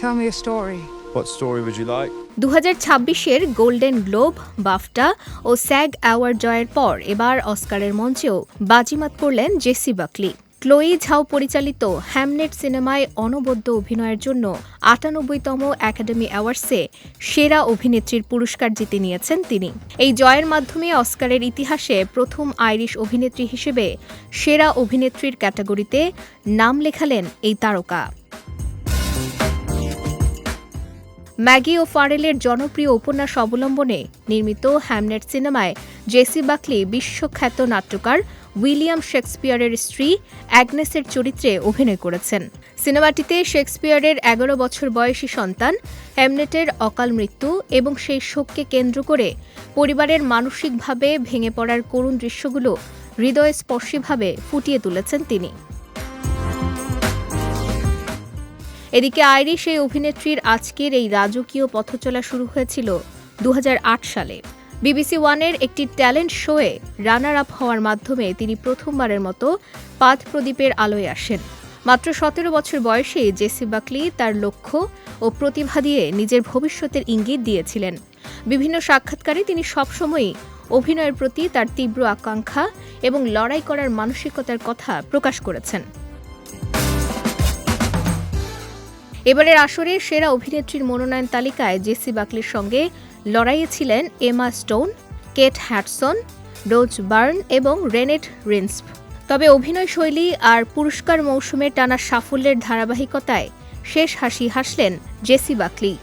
Tell me a story. What story would you like? 2026-এর Golden Globe, BAFTA ও SAG award জয়ের পর এবার অস্কারের মঞ্চেও বাজিমাত করলেন জেসি বাকলি। ক্লোয়ি ঝাও পরিচালিত হ্যামনেট সিনেমায় অনবদ্য অভিনয়ের জন্য ৯৮তম একাডেমি অ্যাওয়ার্ডসে সেরা অভিনেত্রীর পুরস্কার জিতে নিয়েছেন তিনি। এই জয়ের মাধ্যমে অস্কারের ইতিহাসে প্রথম আইরিশ অভিনেত্রী হিসেবে সেরা অভিনেত্রীর ক্যাটাগরিতে নাম লেখালেন এই তারকা। ম্যাগি ও ফারেলের জনপ্রিয় উপন্যাস অবলম্বনে নির্মিত হ্যামনেট সিনেমায় জেসি বাকলি বিশ্বখ্যাত নাট্যকার উইলিয়াম শেক্সপিয়ারের স্ত্রী অ্যাগনেসের চরিত্রে অভিনয় করেছেন। সিনেমাটিতে শেক্সপিয়ারের ১১ বছর বয়সী সন্তান হ্যামনেটের অকাল মৃত্যু এবং সেই শোককে কেন্দ্র করে পরিবারের মানসিকভাবে ভেঙে পড়ার করুণ দৃশ্যগুলো হৃদয়স্পর্শীভাবে ফুটিয়ে তুলেছেন তিনি। এদিকে আইরিশ এই অভিনেত্রীর আজকের এই রাজকীয় পথচলা শুরু হয়েছিল ২০০৮ সালে। বিবিসি ওয়ানের একটি ট্যালেন্ট শোয়ে রানার আপ হওয়ার মাধ্যমে তিনি প্রথমবারের মতো পাদ প্রদীপের আলোয় আসেন। মাত্র ১৭ বছর বয়সে জেসি বাকলি তার লক্ষ্য ও প্রতিভা দিয়ে নিজের ভবিষ্যতের ইঙ্গিত দিয়েছিলেন। বিভিন্ন সাক্ষাৎকারে তিনি সবসময়ই অভিনয়ের প্রতি তার তীব্র আকাঙ্ক্ষা এবং লড়াই করার মানসিকতার কথা প্রকাশ করেছেন। এবারের আসরে সেরা অভিনেত্রীর মনোনয়ন তালিকায় জেসি বাকলির সঙ্গে লড়াইয়ে ছিলেন এমা স্টোন, কেট হ্যাডসন, রোজ বার্ন এবং রেনেট রিন্সপ। তবে অভিনয় শৈলী আর পুরস্কার মৌসুমে টানা সাফল্যের ধারাবাহিকতায় শেষ হাসি হাসলেন জেসি বাকলি।